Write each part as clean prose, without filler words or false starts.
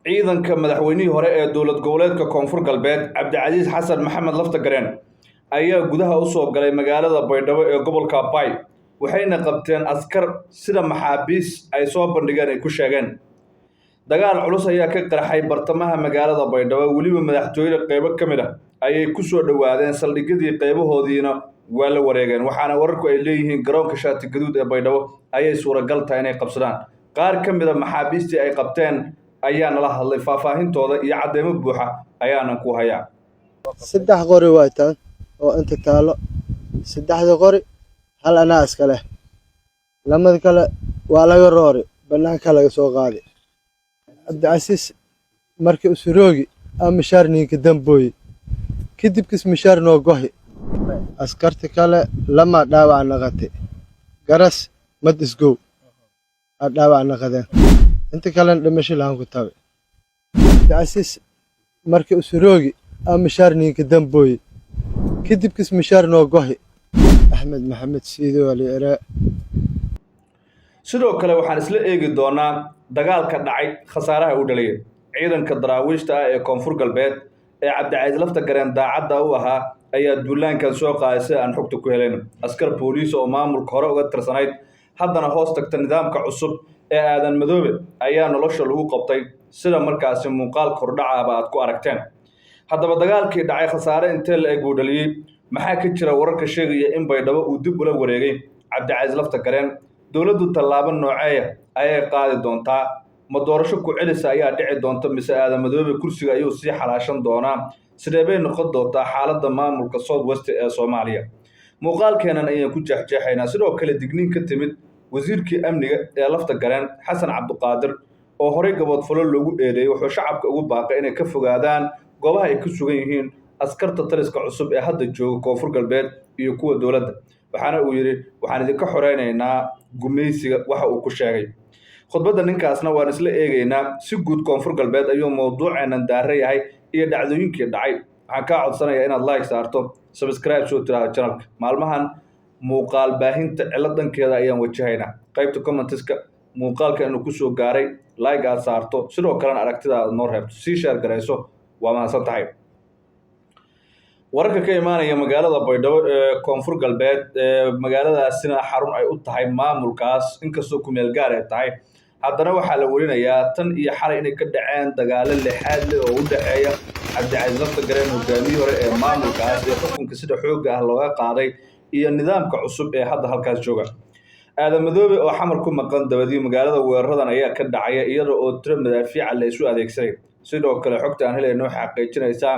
ciidanka madaxweynihii hore ee dowlad goboleedka Koonfur Galbeed Cabdicasiis Xasan Maxamed Laftagareen ayaa gudaha u soo galay magaalada Baydhabo ee gobolka Bay waxayna qabteen askar sida maxaabiis ay soo bandhigeen ay ku sheegeen dagaal culus ayaa ka qarxay bartamaha magaalada Baydhabo waliba madaxtooyada qaybo kamid ah ayay ku soo dhawaadeen saldhigyadii qaybahoodiina waa la wareegeen waxaana wararku ay leeyihiin garoonka shaati gaduud ee Baydhabo ayay suuragal tahay inay qabsadaan qaar kamid ah maxaabiistii ay qabteen ayaa nala hadlay faahfaahintooda iyo cadeymo buuxa ayaana ku hayaa saddex qori waataan oo inta taalo saddexda qori hal anaa iska leh lamada kale waa laga roori banaanka laga soo qaaday Cabdicasiis markii uu suroogi mishaar ninka dambooy kadib kis mishaar noo gohi askarta kale lama dhaawac naqatay garas mad isgow dhaawac naqadeen inta kale dhimasho laan ku tabe Cabdicasiis markii uu suroogi mishaar ninka dambooy kadib kis mishaar noo gohi Axmed Maxamed Siido wali era sidoo kale waxaan isla eegi doonaa dagaalka dhacay khasaaraha u dhalay ciidanka daraawiishta ah ee Koonfur Galbeed ee Cabdicasiis Laftagareen daacadda u ahaa ayaa duulaankan soo qaadayay aan xogta ku helayno askar booliis oo maamulka hore uga tirsanayd haddana hoos tagta nidaamka cusub ee aadan madoobe ayaa nolosha lagu qabtay sida markaasi muuqaal kordhacaaba aad ku aragteen haddaba dagaalkii dhacay khasaare intee la eg uu dhaliyay maxaa ka jira wararka sheegaya in Baydhabo uu dib ula wareegay Cabdicasiis Laftagareen dowladdu tallaabo nooceeya ayay qaadi doontaa ma doorasho ku celis ayaa dhici doonta mise aadan madoobe kursiga ayuu sii xalaashan doonaa sidee bay noqon doontaa xaaladda maamulka South West ee Soomaaliya muuqaalkeenan ayaan ku jeexjeexaynaa sidoo kale digniin ka timid wasiirkii amniga ee Laftagareen Xasan Cabduqaadir oo horey gabood fulo loogu eedeeyay wuxuu shacabka ugu baaqay inay ka fogaadaan goobaha ay ku sugan yihiin askarta taliska cusub ee hadda jooga Koonfur Galbeed iyo kuwa dowladda waxaana uu yiri waxaan idinka xoreynaynaa gumeysiga waxa uu ku sheegay khudbadda ninkaasna waan isla eegaynaa si guud Koonfur Galbeed ayuu mowduuceenan daaray yahay iyo dhacdooyinkii dhacay waxaan ka codsanayaa inaad like saarto subscribe soo tiraado channelka maalmahan muuqaal baahinta ciladankeeda ayaan wajahaynaa qaybta commentiska muuqaalka inuu ku soo gaaray like aad saarto sidoo kalena aragtidaada noo reebto si share gareyso waa mahadsan tahay wararka ka imaanaya magaalada Baydhabo ee Koonfur Galbeed magaaladaasina xarun ay u tahay maamulkaas inkastoo ku meel gaar ay tahay haddana waxaa la warinayaa tan iyo xalay inay ka dhaceen dagaalo lixaad leh oo u dhaxeeya Cabdicasiis Laftagareen hogaamiyihii hore ee maamulkaas ee xukunka sida xoogga ah looga qaaday iyo nidaamka cusub ee hadda halkaas jooga aadan madoobe oo xamar ku maqan dabadii magaalada weeraradan ayaa ka dhacaya iyadoo oo tiro madaafiic la isu adeegsaday sidoo kale xogta aan helayno xaqiijinaysa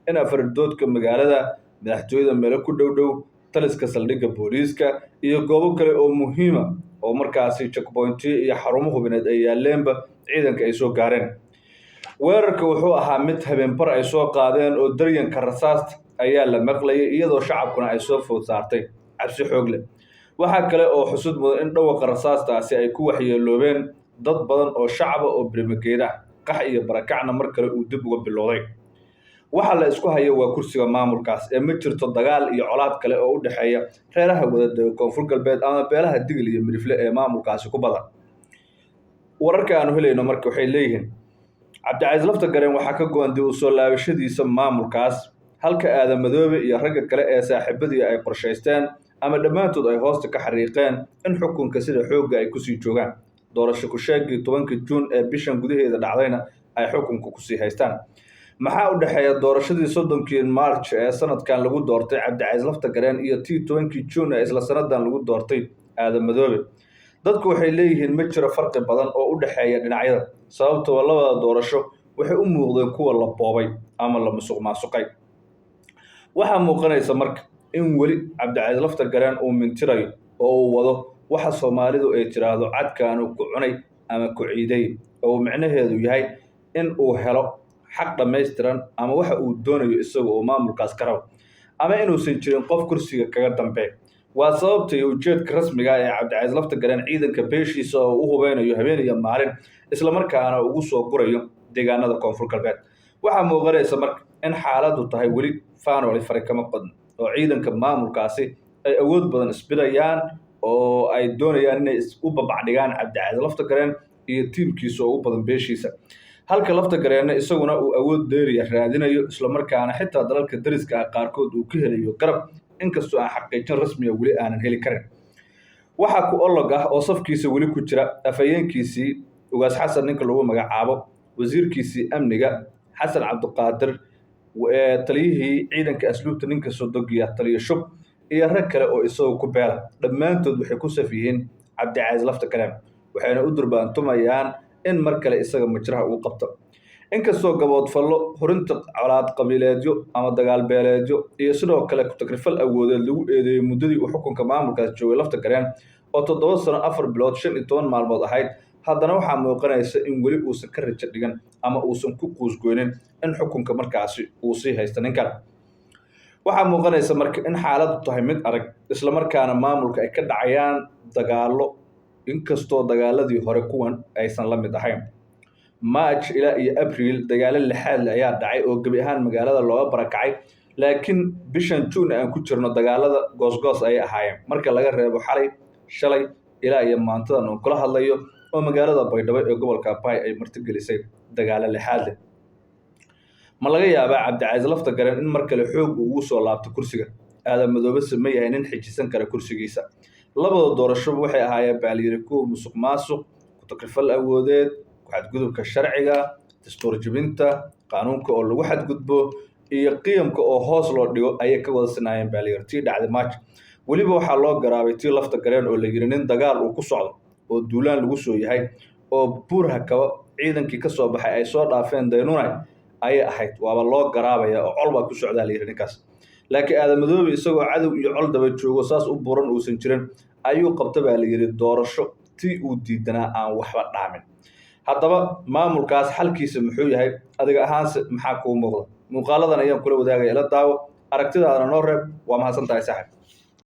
in afardoodka magaalada madaxtooyada meelo ku dhow taliska saldhigga booliiska iyo goobo kale oo muhiima oo markaasi checkpoint iyo xarumo hubineed ay yaaleenba ciidanka ay soo gaareen weerarka wuxuu ahaa mid habeenbar ay soo qaadeen oo daryanka rasaasta ayaa la maqlayay iyadoo shacabkuna ay soo food saartay cabsi xoog leh waxaa kale oo xusud mudan in dhawaqa rasaastaasi ay ku waxyeeloobeen dad badan oo shacaba oo birmageeda qax iyo barakacna mar kale uu dib uga bilowday waxa la isku hayo waa kursiga maamulkaas ee ma jirto dagaal iyo colaad kale oo u dhaxeeya reeraha wadada Koonfur Galbeed ama beelaha Digil iyo Mirifle ee maamulkaasi ku badan wararka aanu helayno marka waxay leeyihiin Cabdicasiis Laftagareen waxa ka go'an dib u soo laabashadiisa maamulkaas halka aadan madoobe iyo ragga kale ee saaxiibadii ay qorshaysteen ama dhammaantood ay hoosta ka xariiqeen in xukunka sida xoogga ay ku sii joogaan doorasho ku sheegay 10 Juun ee bishan gudaheeda dhacdayna ay xukunka ku sii haystaan maxaa u dhaxeeya doorashadii 30 March ee sanadkan lagu doortay Cabdicasiis Laftagareen iyo 10 Juun ee isla sanadan lagu doortay aadan madoobe dadku waxay leeyihiin ma jiro farqi badan oo u dhaxeeya dhinacyada sababtoo labada doorasho waxay u muuqdeen kuwa la boobay ama la musuqmaasuqay waxa muuqanaysa marka in wali Cabdicasiis Laftagareen uu mintirayo oo uu wado waxa Soomaalidu ay tiraahdo cadkaan uu ku cunay ama ku ciiday oo macnaheedu yahay in uu helo xaq dhameystiran ama waxa uu doonayo isaga oo maamulkaas ka rabo ama inuusan jirin qof kursiga kaga dambeeyo waa sababtay ujeedka rasmiga ah ee Cabdicasiis Laftagareen ciidanka beeshiisa oo u hubeynayo habeen iyo maalin isla markaana ugu soo gurayo deegaanada Koonfur Galbeed waxa muuqanaysa marka in xaaladdu tahay wali faanoli farikama qodno oo ciidanka maamulkaasi ay awood badan isbidayaan oo ay doonayaan inay u babacdhigaan Cabdicasiis Laftagareen iyo tiimkiisa oo u badan beeshiisa halka lafta gareena isaguna uu awood dheeriya raadinayo isla markaana xitaa dalalka dariska ah qaarkood uu ka helayo garab inkastoo aan xaqiijin rasmi ah weli aanan heli karin. waxaa ku olog ah oo safkiisa weli ku jira afhayeenkiisii ugaas xasan ninka lagu magacaabo, wasiirkiisii amniga xasan cabdiqaadir, taliyihii ciidanka asluubta ninka sodogiya taliya shub, iyo rag kale oo isagoo ku beela. dhammaantood waxay ku saf yihiin cabdicasiis lafta gareen, waxayna u durbaantumayaan in mar kale isaga majraha uu qabto. inkastoo gaboodfallo, hurinta colaad qabiileedyo ama dagaal beeleedyo iyo sidoo kale ku-takrifal awoodeed lagu eedeeyey muddadii uu xukunka maamulkaas joogay lafta gareen oo 7 sano 4 bilood 15 maalmood ahayd, haddana waxaa muuqanaysa in weli uusan ka rajo dhigan ama uusan ku quusgoynin in xukunka markaasi uu sii haysta ninkan. waxaa muuqanaysa marka in xaaladdu tahay mid adag, isla markaana maamulka ay ka dhacayaan dagaallo, inkastoo dagaaladii hore kuwan aysan la mid ahayn. March ilaa iyo April dagaalo lixaad leh ayaa dhacay oo gebi ahaan magaalada looga barakacay, laakiin bishan June aan ku jirno dagaalada goosgoos ayay ahaayeen marka laga reebo shalay ilaa iyo maantadan oo kula hadlayo oo magaalada Baydhabo ee gobolka Bay ay martigelisay dagaalo lixaad leh. ma laga yaabaa cabdicasiis lafta gareen in mar kale xoog ugu soo laabto kursiga? Aadan Madoobe ma yahay nin xijisan kara kursigiisa? labada doorasho waxay ahaayeen baalyiri kuwa musuq maasuq, ku-takrifal awoodeed, ku-xadgudubka sharciga, dastuur jebinta, qaanuunka oo lagu xadgudbo iyo qiyamka oo hoos loo dhigo ayay ka wada sinaayeen baalyiri. tii dhacday March weliba waxaa loo garaabay tii lafta gareen oo la yiri nin dagaal uu ku socdo oo duulaan lagu soo yahay oo buur hakaba ciidankii ka soo baxay ay soo dhaafeen Daynunay ayay ahayd, waaba loo garaabaya oo col baa ku socdaa la yiri ninkaas. laakiin Aadan Madoobe isagoo cadow iyo col daba joogo saas u buuran uusan jirin ayuu qabta baa la yiri doorasho tii uu diidanaa aan waxba dhaamin. haddaba maamulkaas xalkiisa muxuu yahay? adiga ahaanse maxaa kuu muuqda? muuqaaladan ayaan kula wadaagaya, la daawo aragtidaadana noo reeb. waa mahadsantahay saaxiib.